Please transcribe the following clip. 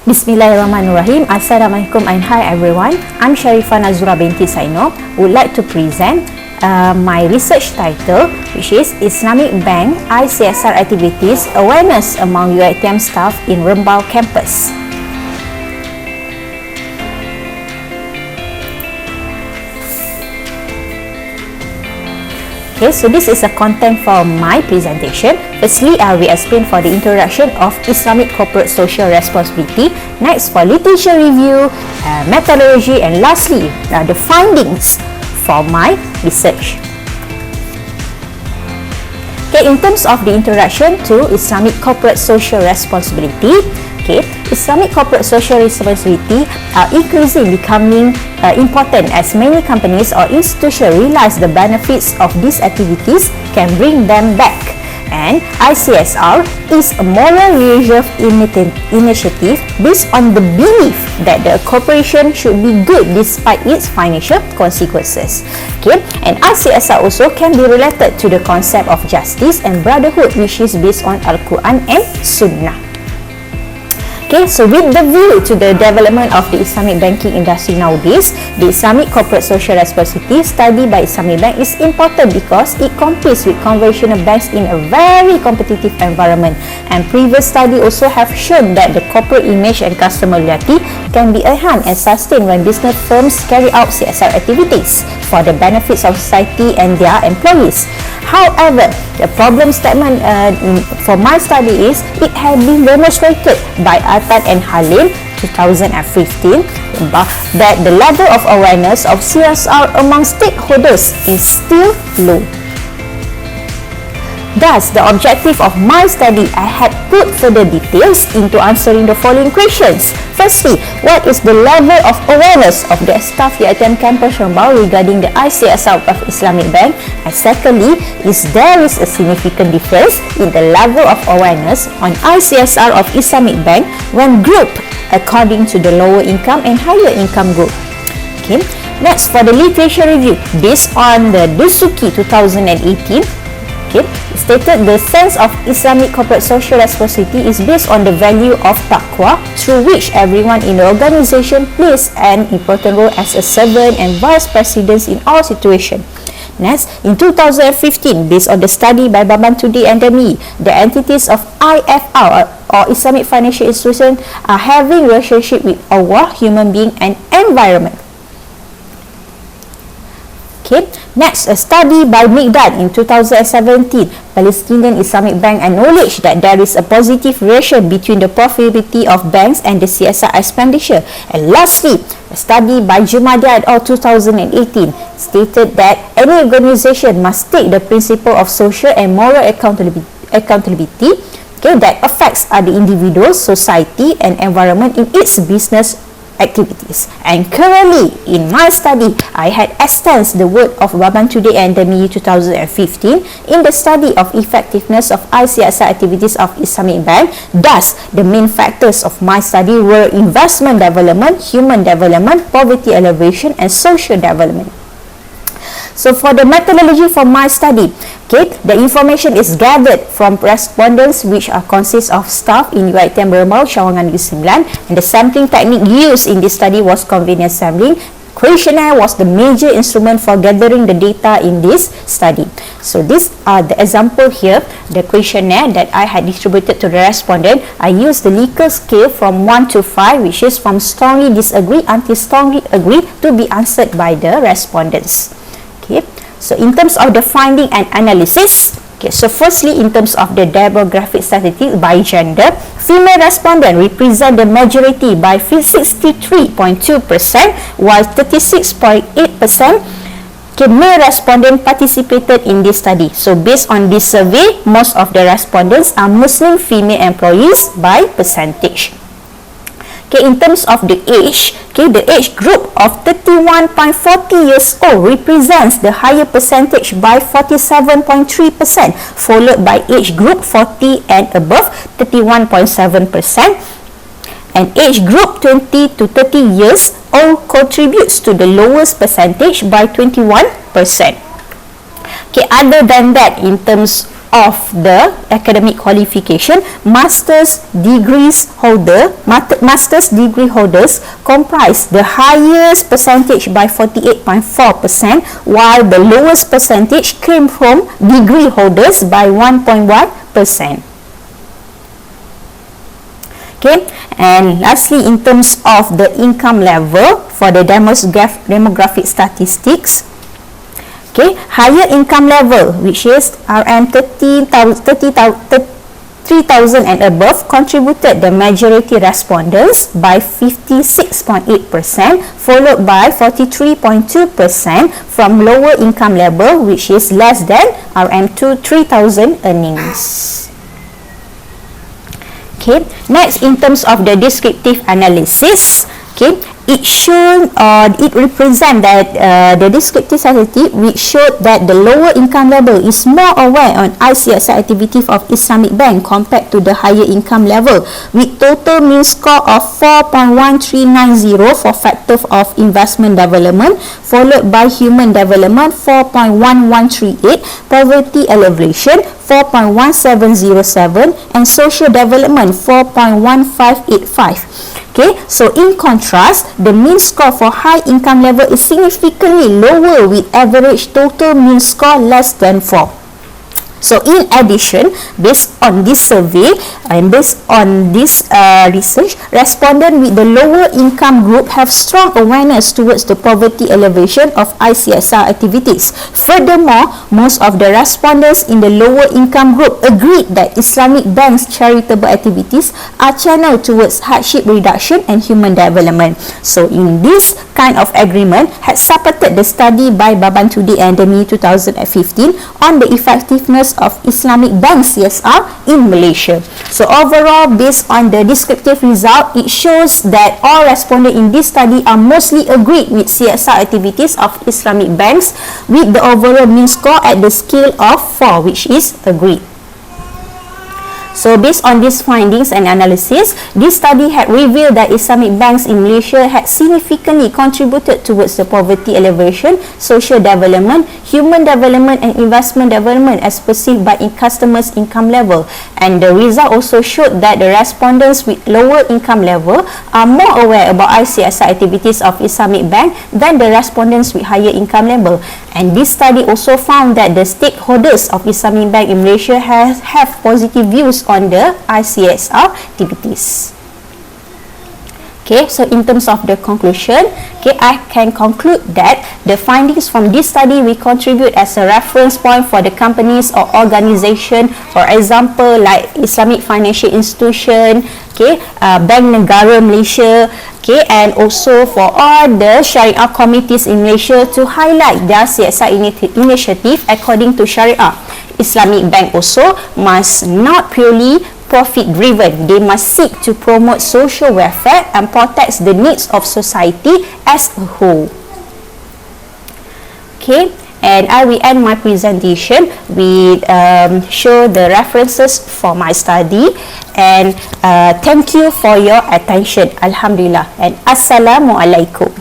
Bismillahirrahmanirrahim. Assalamualaikum and hi everyone. I'm Sharifah Nazura binti Syed would like to present my research title, which is Islamic Bank ICSR Activities Awareness Among UiTM Staff in Rembau Campus. Okay, so this is a content for my presentation. Firstly, I will explain for the introduction of Islamic Corporate Social Responsibility. Next, for literature review, methodology, and lastly, the findings for my research. Okay, in terms of the introduction to Islamic Corporate Social Responsibility, Islamic Corporate Social Responsibility are increasingly becoming important as many companies or institutions realize the benefits of these activities can bring them back. And ICSR is a moral reserve initiative based on the belief that the corporation should be good despite its financial consequences. Okay, and ICSR also can be related to the concept of justice and brotherhood, which is based on Al-Quran and Sunnah. Okay, so with the view to the development of the Islamic banking industry nowadays, the Islamic Corporate Social Responsibility study by Islamic Bank is important because it competes with conventional banks in a very competitive environment. And previous study also have shown that the corporate image and customer loyalty can be enhanced and sustained when business firms carry out CSR activities for the benefits of society and their employees. However, the problem statement for my study is it has been demonstrated by Atat and Halim 2015 that the level of awareness of CSR among stakeholders is still low. Thus, the objective of my study, I had put further details into answering the following questions. Firstly, what is the level of awareness of the staff UiTM Campus Rembau regarding the ICSR of Islamic Bank? And secondly, there is a significant difference in the level of awareness on ICSR of Islamic Bank when grouped according to the lower income and higher income group. Okay. Next, for the literature review, based on the Dusuki 2018, stated the sense of Islamic corporate social responsibility is based on the value of taqwa, through which everyone in the organization plays an important role as a servant and vice president in all situations. Next, in 2015, based on the study by Baban Tudi and Demi, the entities of IFR or Islamic financial institutions are having relationship with Allah, human being, and environment. Okay. Next, a study by Migdad in 2017, Palestinian Islamic Bank acknowledged that there is a positive relation between the profitability of banks and the CSR expenditure. And lastly, a study by Jumadia et al. 2018 stated that any organization must take the principle of social and moral accountability that affects other individuals, society, and environment in its business activities. And currently, in my study, I had extended the word of Baban Tudi and Demi 2015 in the study of effectiveness of ICSR activities of Islamic Bank. Thus, the main factors of my study were investment development, human development, poverty alleviation, and social development. So for the methodology for my study, the information is gathered from respondents which consist of staff in UiTM Rembau, Cawangan Negeri Sembilan, and the sampling technique used in this study was convenience sampling. Questionnaire was the major instrument for gathering the data in this study. So these are the example here, the questionnaire that I had distributed to the respondent. I used the Likert scale from 1 to 5, which is from strongly disagree until strongly agree, to be answered by the respondents. Okay, so in terms of the finding and analysis, so firstly, in terms of the demographic statistics by gender, female respondent represent the majority by 63.2%, while 36.8% male respondent participated in this study. So based on this survey, most of the respondents are Muslim female employees by percentage. In terms of the age, the age group of 31.40 years old represents the higher percentage by 47.3%, followed by age group 40 and above 31.7%, and age group 20 to 30 years old contributes to the lowest percentage by 21%. Other than that, in terms of the academic qualification, master's degree holders comprise the highest percentage by 48.4%, while the lowest percentage came from degree holders by 1.1%. Okay, and lastly, in terms of the income level for the demographic statistics, okay, higher income level, which is RM 3,000 and above, contributed the majority respondents by 56.8%, followed by 43.2% from lower income level, which is less than RM 3,000 earnings. Okay, next, in terms of the descriptive analysis, okay, it represents that the descriptive statistic which showed that the lower income level is more aware on ICIRSST activity of Islamic Bank compared to the higher income level, with total mean score of 4.1390 for factor of investment development, followed by human development 4.1138, poverty alleviation 4.1707, and social development 4.1585. Okay, so in contrast, the mean score for high income level is significantly lower, with average total mean score less than 4. So in addition, based on this survey and based on this research, respondents with the lower income group have strong awareness towards the poverty alleviation of ICSR activities. Furthermore, most of the respondents in the lower income group agreed that Islamic Bank's charitable activities are channeled towards hardship reduction and human development. So in this kind of agreement had supported the study by Babantude and Demi 2015 on the effectiveness of Islamic Bank CSR in Malaysia. So overall, based on the descriptive result, it shows that all respondents in this study are mostly agreed with CSR activities of Islamic banks, with the overall mean score at the scale of 4, which is agreed. So based on these findings and analysis, this study had revealed that Islamic banks in Malaysia had significantly contributed towards the poverty alleviation, social development, human development and investment development as perceived by customers' income level. And the result also showed that the respondents with lower income level are more aware about ICSR activities of Islamic bank than the respondents with higher income level. And this study also found that the stakeholders of Islamic bank in Malaysia have positive views on the ICSR activities. Okay, so in terms of the conclusion, okay, I can conclude that the findings from this study will contribute as a reference point for the companies or organization, for example, like Islamic Financial Institution, okay, Bank Negara Malaysia, okay, and also for all the Syariah committees in Malaysia to highlight their CSR initiative according to Syariah. Islamic Bank also must not purely profit driven. They must seek to promote social welfare and protect the needs of society as a whole. Okay, and I will end my presentation with show the references for my study, and thank you for your attention. Alhamdulillah, and Assalamualaikum.